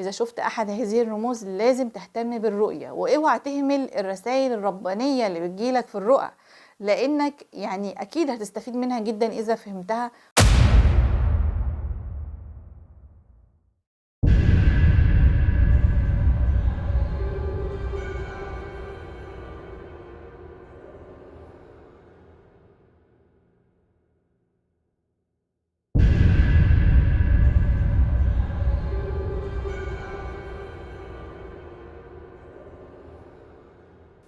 إذا شفت أحد هذه الرموز لازم تهتم بالرؤية، واوعى تهمل الرسائل الربانية اللي بتجيلك في الرؤى، لأنك يعني أكيد هتستفيد منها جدا إذا فهمتها.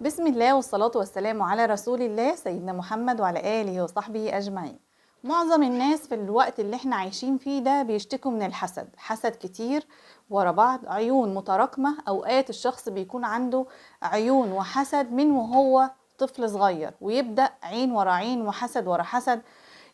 بسم الله والصلاة والسلام على رسول الله سيدنا محمد وعلى آله وصحبه أجمعين. معظم الناس في الوقت اللي احنا عايشين فيه ده بيشتكوا من الحسد، حسد كتير ورا بعض، عيون متراكمة. أوقات الشخص بيكون عنده عيون وحسد من وهو طفل صغير، ويبدأ عين ورا عين وحسد ورا حسد،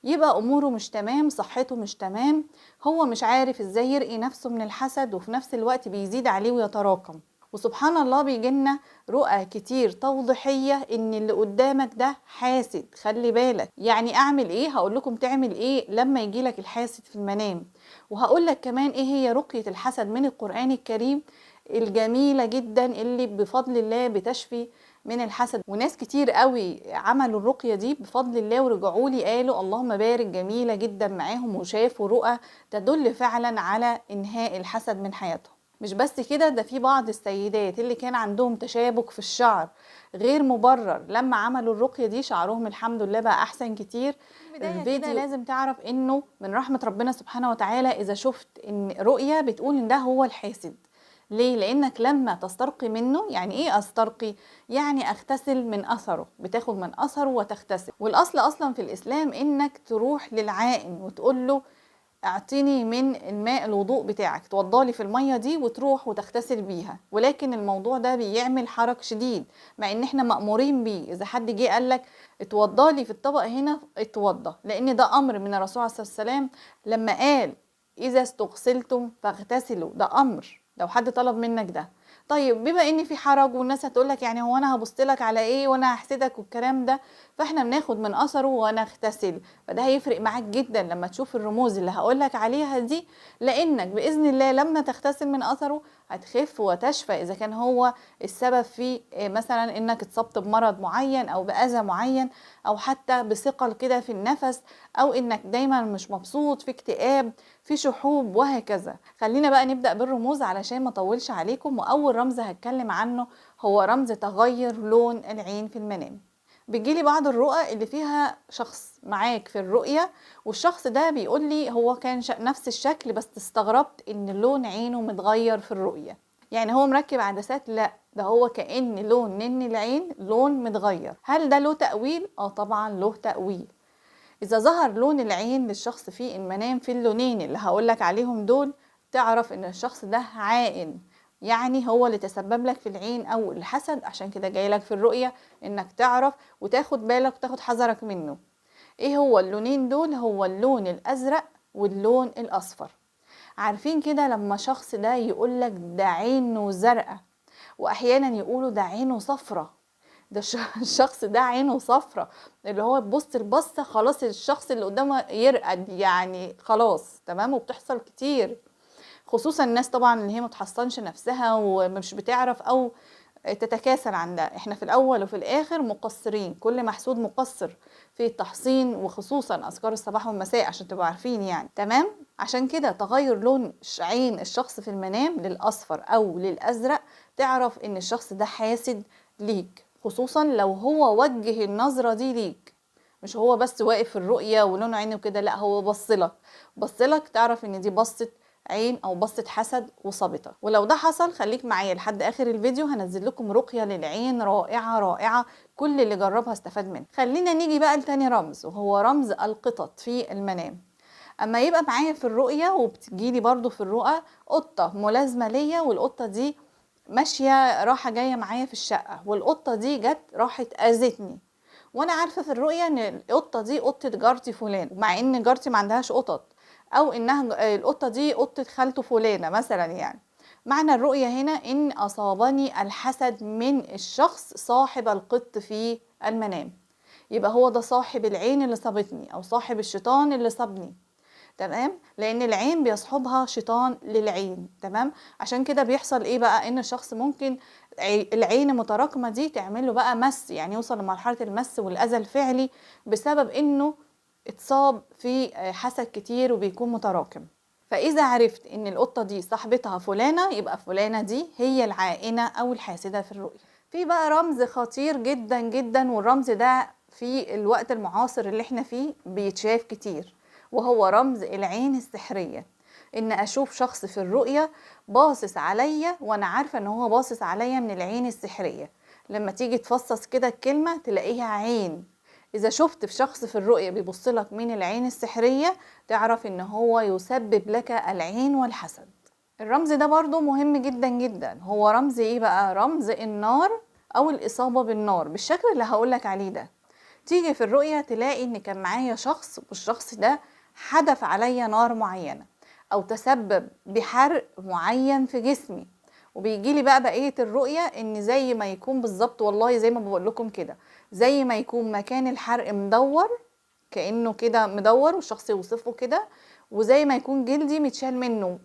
يبقى أموره مش تمام، صحته مش تمام، هو مش عارف ازاي يرقي نفسه من الحسد، وفي نفس الوقت بيزيد عليه ويتراكم. وسبحان الله بيجيلنا رؤى كتير توضيحية ان اللي قدامك ده حاسد، خلي بالك. يعني اعمل ايه؟ هقول لكم تعمل ايه لما يجيلك الحاسد في المنام، وهقول لك كمان ايه هي رقية الحسد من القرآن الكريم الجميلة جدا اللي بفضل الله بتشفي من الحسد. وناس كتير قوي عملوا الرقية دي بفضل الله ورجعوا لي قالوا اللهم بارك، جميلة جدا معاهم، وشافوا رؤى تدل فعلا على انهاء الحسد من حياتهم. مش بس كده، ده في بعض السيدات اللي كان عندهم تشابك في الشعر غير مبرر، لما عملوا الرقية دي شعرهم الحمد لله بقى احسن كتير. الفيديو لازم تعرف انه من رحمة ربنا سبحانه وتعالى اذا شفت ان رؤية بتقول ان ده هو الحاسد. ليه؟ لانك لما تسترقي منه، يعني ايه استرقي؟ يعني اغتسل من اثره، بتاخد من اثره وتغتسل. والاصل اصلا في الاسلام انك تروح للعائن وتقول له اعطيني من الماء الوضوء بتاعك، توضالي في المية دي وتروح وتغتسل بيها. ولكن الموضوع ده بيعمل حرج شديد، مع ان احنا مأمورين بيه. اذا حد جه قالك اتوضالي في الطبق هنا، اتوضى، لان ده امر من الرسول عليه الصلاة والسلام لما قال اذا استغسلتم فاغتسلوا، ده امر لو حد طلب منك ده. طيب بما ان في حرج والناس هتقولك يعني هو انا هبصلك على ايه وانا هحسدك والكلام ده، فاحنا بناخد من اثره ونغتسل. فده هيفرق معاك جدا لما تشوف الرموز اللي هقولك عليها دي، لانك باذن الله لما تغتسل من اثره هتخف وتشفى. اذا كان هو السبب في مثلا انك اتصبت بمرض معين او باذى معين، او حتى بثقل كده في النفس، او انك دايما مش مبسوط، في اكتئاب، في شحوب، وهكذا. خلينا بقى نبدأ بالرموز علشان ما اطولش عليكم. واول رمز هتكلم عنه هو رمز تغير لون العين في المنام. بيجيلي بعض الرؤى اللي فيها شخص معاك في الرؤية، والشخص ده بيقول لي هو كان نفس الشكل، بس استغربت ان لون عينه متغير في الرؤية. يعني هو مركب عدسات؟ لا، ده هو كأن لون نن العين لون متغير. هل ده له تأويل؟ طبعا له تأويل. إذا ظهر لون العين للشخص في المنام في اللونين اللي هقولك عليهم دول، تعرف إن الشخص ده عائن، يعني هو اللي تسبب لك في العين أو الحسد. عشان كده جايلك في الرؤية إنك تعرف وتاخد بالك وتاخد حذرك منه. إيه هو اللونين دول؟ هو اللون الأزرق واللون الأصفر. عارفين كده لما شخص ده يقولك ده عينه زرقاء، وأحيانا يقولوا ده عينه صفرة، ده الشخص ده عينه صفرة، اللي هو تبص البصة خلاص الشخص اللي قدامه يرقد، يعني خلاص تمام. وبتحصل كتير، خصوصا الناس طبعا اللي هي متحصنش نفسها ومش بتعرف او تتكاسل عن ده. احنا في الاول وفي الاخر مقصرين، كل محسود مقصر في التحصين، وخصوصا اذكار الصباح والمساء عشان تبقوا عارفين يعني. تمام. عشان كده تغير لون عين الشخص في المنام للاصفر او للازرق، تعرف ان الشخص ده حاسد ليك، خصوصا لو هو وجه النظرة دي ليك، مش هو بس واقف في الرؤية ولون عينه كده، لا هو بصلك، تعرف ان دي بصة عين او بصة حسد وصابتك. ولو ده حصل خليك معايا لحد اخر الفيديو، هنزل لكم رقية للعين رائعة رائعة، كل اللي جربها استفاد منها. خلينا نيجي بقى لتاني رمز، وهو رمز القطط في المنام. اما يبقى معايا في الرؤية وبتجيلي برضو في الرؤى قطة ملازمة ليا، والقطة دي ماشية راحة جاية معايا في الشقة، والقطة دي جت راحت اذتني، وانا عارفة في الرؤية ان القطة دي قطة جارتي فلان، مع ان جارتي ما عندهاش قطط، او انها القطة دي قطة خالته فلانة مثلا. يعني معنى الرؤية هنا ان اصابني الحسد من الشخص صاحب القط في المنام، يبقى هو ده صاحب العين اللي صابتني او صاحب الشيطان اللي صابني. تمام، لان العين بيصحبها شيطان للعين. تمام، عشان كده بيحصل ايه بقى، ان الشخص ممكن العين متراكمه دي تعمل له بقى مس، يعني يوصل لمرحله المس والاذى الفعلي بسبب انه اتصاب في حسد كتير وبيكون متراكم. فاذا عرفت ان القطه دي صاحبتها فلانه، يبقى فلانه دي هي العائنه او الحاسده في الرؤيه. في بقى رمز خطير جدا جدا، والرمز ده في الوقت المعاصر اللي احنا فيه بيتشاف كتير، وهو رمز العين السحرية. ان اشوف شخص في الرؤية باصص عليا وانا عارفة ان هو باصص عليا من العين السحرية. لما تيجي تفصص كده الكلمة تلاقيها عين. اذا شفت في شخص في الرؤية بيبصلك من العين السحرية، تعرف ان هو يسبب لك العين والحسد. الرمز ده برضو مهم جدا جدا. هو رمز ايه بقى؟ رمز النار او الاصابة بالنار بالشكل اللي هقولك عليه ده. تيجي في الرؤية تلاقي ان كان معايا شخص، والشخص ده حدف عليا نار معينة او تسبب بحرق معين في جسمي. وبيجي لي بقى بقية الرؤية ان زي ما يكون بالظبط، والله زي ما بقول لكم كده، زي ما يكون مكان الحرق مدور، كأنه كده مدور والشخص يوصفه كده، وزي ما يكون جلدي متشال منه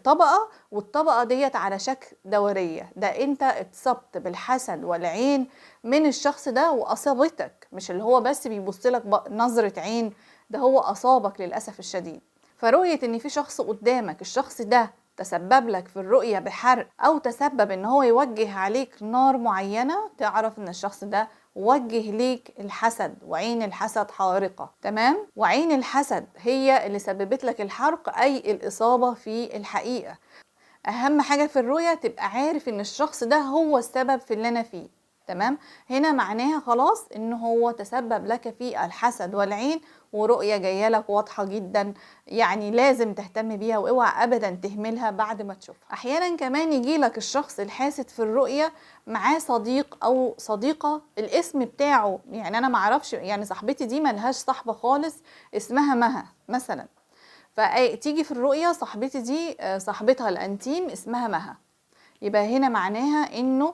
طبقة، والطبقة ديت على شكل دورية. ده انت اتصبت بالحسد والعين من الشخص ده واصابتك، مش اللي هو بس بيبصلك نظرة عين، ده هو اصابك للأسف الشديد. فرؤية ان في شخص قدامك الشخص ده تسبب لك في الرؤية بحرق او تسبب ان هو يوجه عليك نار معينة، تعرف ان الشخص ده وجه ليك الحسد، وعين الحسد حارقة. تمام، وعين الحسد هي اللي سببت لك الحرق، اي الاصابة في الحقيقة. اهم حاجة في الرؤية تبقى عارف ان الشخص ده هو السبب في اللي انا فيه. تمام، هنا معناها خلاص ان هو تسبب لك في الحسد والعين، ورؤية جاية لك واضحة جدا، يعني لازم تهتم بيها واوعى ابدا تهملها بعد ما تشوفها. احيانا كمان يجي لك الشخص الحاسد في الرؤية معاه صديق او صديقة الاسم بتاعه، يعني انا معرفش، يعني صاحبتي دي ملهاش صاحبة خالص اسمها مها مثلا، فتيجي في الرؤية صاحبتي دي صاحبتها الانتيم اسمها مها، يبقى هنا معناها انه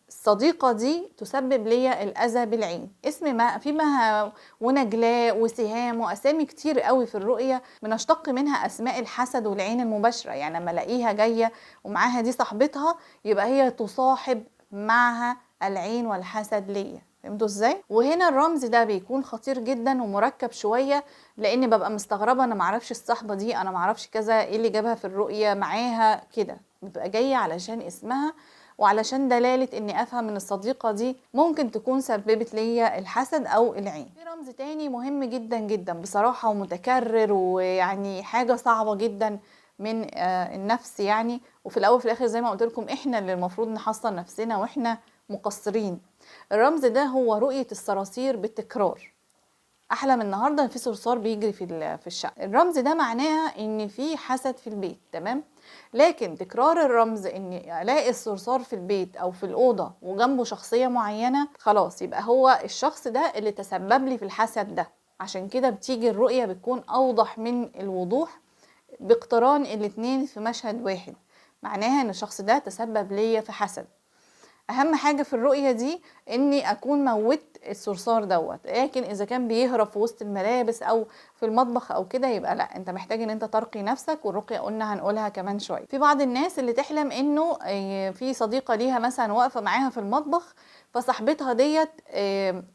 الصديقة دي تسبب لي الأذى بالعين. اسم ما في مها ونجلاء وسهام وأسامي كتير قوي في الرؤية بنشتق منها أسماء الحسد والعين المباشرة. يعني لما الاقيها جاية ومعاها دي صاحبتها، يبقى هي تصاحب معها العين والحسد ليا. فهمتوا ازاي؟ وهنا الرمز ده بيكون خطير جدا ومركب شوية، لان ببقى مستغربة، انا معرفش الصحبة دي، انا معرفش كذا، ايه اللي جابها في الرؤية معاها كده. بتبقى جاية علشان اسمها وعلشان دلالة اني افهم ان الصديقة دي ممكن تكون سببت ليا الحسد او العين. في رمز تاني مهم جدا جدا بصراحة ومتكرر، ويعني حاجة صعبة جدا من النفس يعني، وفي الاول وفي الاخر زي ما قلت لكم احنا اللي المفروض نحصن نفسنا واحنا مقصرين. الرمز ده هو رؤية الصراصير بالتكرار. احلم النهارده ان في صرصار بيجري في الشقه. الرمز ده معناها ان في حسد في البيت. تمام، لكن تكرار الرمز اني الاقي الصرصار في البيت او في الاوضه وجنبه شخصيه معينه، خلاص يبقى هو الشخص ده اللي تسبب لي في الحسد ده. عشان كده بتيجي الرؤيه بتكون اوضح من الوضوح باقتران الاتنين في مشهد واحد، معناها ان الشخص ده تسبب ليا في حسد. اهم حاجه في الرؤيه دي اني اكون موت الصرصار دوت، لكن اذا كان بيهرب في وسط الملابس او في المطبخ او كده، يبقى لا، انت محتاج ان انت ترقي نفسك، والرقيه قلنا هنقولها كمان شويه. في بعض الناس اللي تحلم انه في صديقه ليها مثلا واقفه معاها في المطبخ، فصاحبتها ديت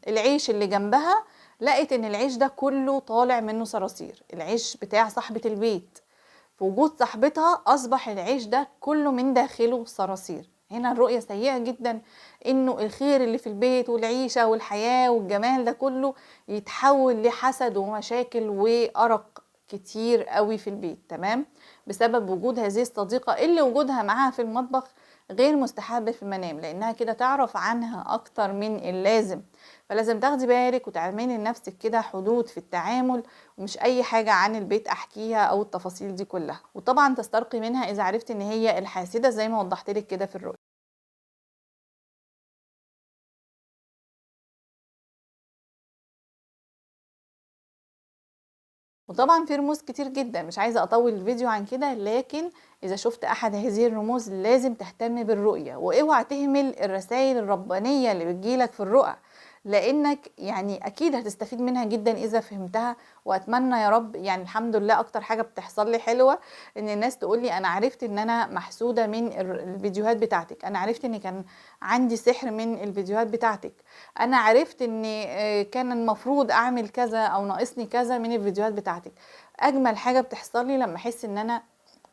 العيش اللي جنبها لقت ان العيش ده كله طالع منه صراصير، العيش بتاع صاحبه البيت، في وجود صاحبتها أصبح العيش ده كله من داخله صراصير. هنا الرؤية سيئة جدا، إنه الخير اللي في البيت والعيشة والحياة والجمال ده كله يتحول لحسد ومشاكل وأرق كتير قوي في البيت. تمام، بسبب وجود هذه الصديقة اللي وجودها معاها في المطبخ غير مستحب في المنام، لأنها كده تعرف عنها أكتر من اللازم. فلازم تاخدي بالك وتعملي لنفسك كده حدود في التعامل، ومش اي حاجة عن البيت احكيها او التفاصيل دي كلها. وطبعا تسترقي منها اذا عرفت ان هي الحاسدة زي ما وضحت لك كده في الرؤية. وطبعا في رموز كتير جدا، مش عايزة اطول الفيديو عن كده، لكن اذا شفت احد هذه الرموز لازم تهتم بالرؤية، واوعى تهمل الرسائل الربانية اللي بتجيلك في الرؤى، لانك يعني اكيد هتستفيد منها جدا اذا فهمتها. واتمنى يا رب، يعني الحمد لله اكتر حاجة بتحصل لي حلوة ان الناس تقول لي انا عرفت ان انا محسودة من الفيديوهات بتاعتك، انا عرفت ان كان عندي سحر من الفيديوهات بتاعتك، انا عرفت ان كان المفروض اعمل كذا او ناقصني كذا من الفيديوهات بتاعتك. اجمل حاجة بتحصل لي لما احس ان انا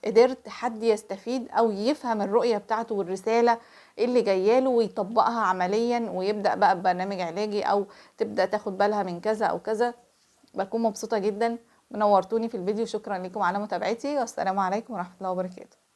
قدرت حد يستفيد او يفهم الرؤية بتاعته والرسالة اللي جاياله ويطبقها عمليا، ويبدأ بقى ببرنامج علاجي او تبدأ تاخد بالها من كذا او كذا. بكون مبسوطة جدا. منورتوني في الفيديو، شكرا لكم على متابعتي، والسلام عليكم ورحمة الله وبركاته.